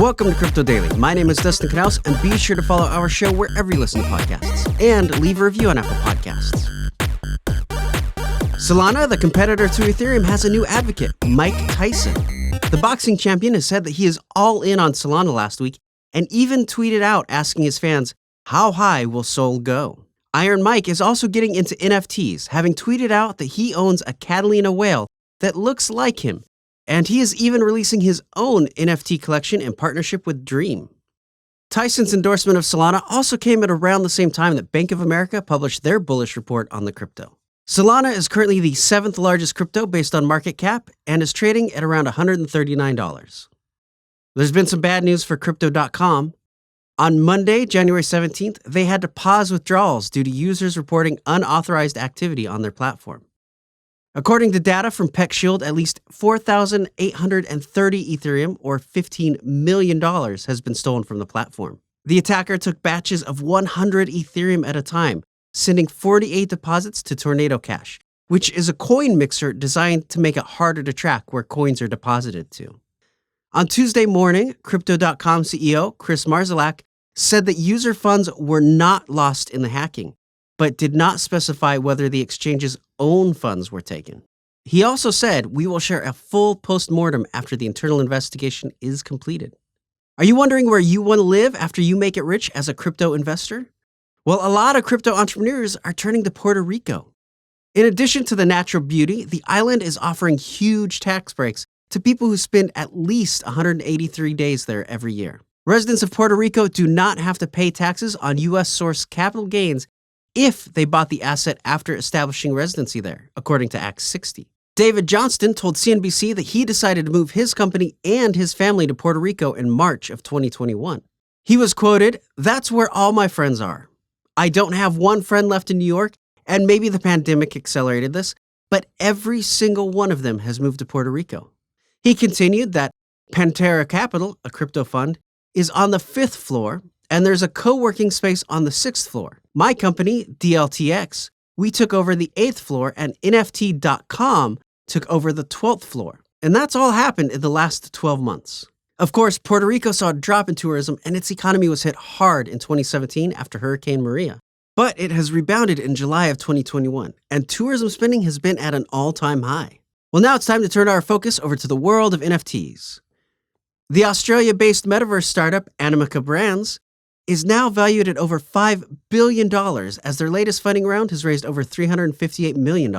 Welcome to Crypto Daily. My name is Dustin Knaus, and be sure to follow our show wherever you listen to podcasts, and leave a review on Apple Podcasts. Solana, the competitor to Ethereum, has a new advocate, Mike Tyson. The boxing champion has said that he is all in on Solana last week, and even tweeted out asking his fans, "How high will Sol go?" Iron Mike is also getting into NFTs, having tweeted out that he owns a Catalina whale that looks like him, and he is even releasing his own NFT collection in partnership with Dream. Tyson's endorsement of Solana also came at around the same time that Bank of America published their bullish report on the crypto. Solana is currently the 7th largest crypto based on market cap and is trading at around $139. There's been some bad news for Crypto.com. On Monday, January 17th, they had to pause withdrawals due to users reporting unauthorized activity on their platform. According to data from PeckShield, at least 4,830 Ethereum, or $15 million, has been stolen from the platform. The attacker took batches of 100 Ethereum at a time, sending 48 deposits to Tornado Cash, which is a coin mixer designed to make it harder to track where coins are deposited to. On Tuesday morning, Crypto.com CEO Chris Marszalek said that user funds were not lost in the hacking, but did not specify whether the exchange's own funds were taken. He also said, "We will share a full post-mortem after the internal investigation is completed." Are you wondering where you want to live after you make it rich as a crypto investor? Well, a lot of crypto entrepreneurs are turning to Puerto Rico. In addition to the natural beauty, the island is offering huge tax breaks to people who spend at least 183 days there every year. Residents of Puerto Rico do not have to pay taxes on U.S.-sourced capital gains if they bought the asset after establishing residency there, according to Act 60. David Johnston told CNBC that he decided to move his company and his family to Puerto Rico in March of 2021. He was quoted, "That's where all my friends are. I don't have one friend left in New York, and maybe the pandemic accelerated this, but every single one of them has moved to Puerto Rico." He continued that Pantera Capital, a crypto fund, is on the 5th floor, and there's a co-working space on the 6th floor. My company, DLTX, we took over the 8th floor, and NFT.com took over the 12th floor. And that's all happened in the last 12 months. Of course, Puerto Rico saw a drop in tourism, and its economy was hit hard in 2017 after Hurricane Maria. But it has rebounded in July of 2021, and tourism spending has been at an all-time high. Well, now it's time to turn our focus over to the world of NFTs. The Australia-based metaverse startup Animoca Brands is now valued at over $5 billion, as their latest funding round has raised over $358 million.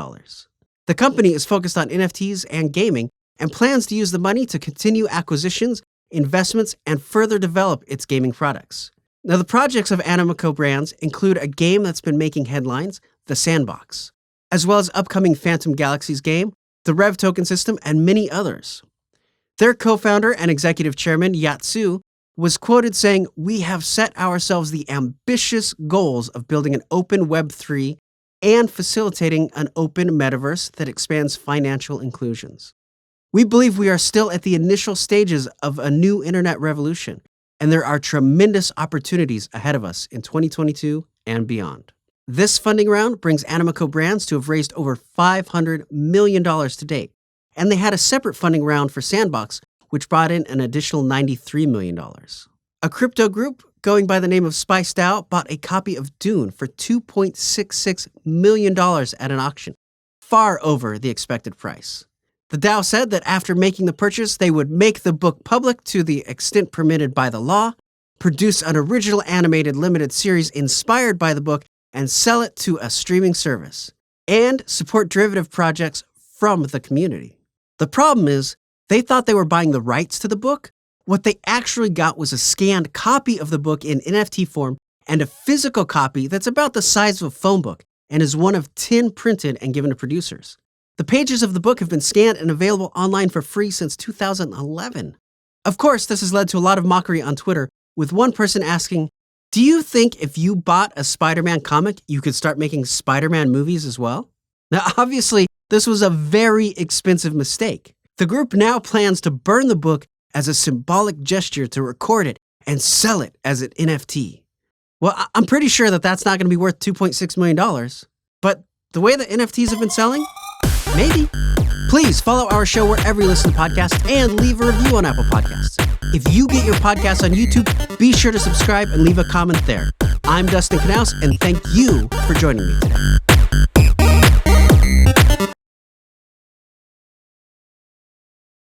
The company is focused on NFTs and gaming and plans to use the money to continue acquisitions, investments, and further develop its gaming products. Now, the projects of Animoca Brands include a game that's been making headlines, The Sandbox, as well as upcoming Phantom Galaxies game, the Rev token system, and many others. Their co-founder and executive chairman, Yatsu, was quoted saying, "We have set ourselves the ambitious goals of building an open Web3 and facilitating an open metaverse that expands financial inclusions. We believe we are still at the initial stages of a new internet revolution, and there are tremendous opportunities ahead of us in 2022 and beyond." This funding round brings Animoca Brands to have raised over $500 million to date, and they had a separate funding round for Sandbox, which brought in an additional $93 million. A crypto group going by the name of Spiced Out bought a copy of DUNE for $2.66 million at an auction, far over the expected price. The DAO said that after making the purchase, they would make the book public to the extent permitted by the law, produce an original animated limited series inspired by the book, and sell it to a streaming service, and support derivative projects from the community. The problem is, they thought they were buying the rights to the book. What they actually got was a scanned copy of the book in NFT form and a physical copy that's about the size of a phone book and is one of 10 printed and given to producers. The pages of the book have been scanned and available online for free since 2011. Of course, this has led to a lot of mockery on Twitter, with one person asking, "Do you think if you bought a Spider-Man comic, you could start making Spider-Man movies as well?" Now, obviously, this was a very expensive mistake. The group now plans to burn the book as a symbolic gesture to record it and sell it as an NFT. Well, I'm pretty sure that that's not going to be worth $2.6 million. But the way that NFTs have been selling, maybe. Please follow our show wherever you listen to podcasts and leave a review on Apple Podcasts. If you get your podcast on YouTube, be sure to subscribe and leave a comment there. I'm Dustin Knaus, and thank you for joining me today.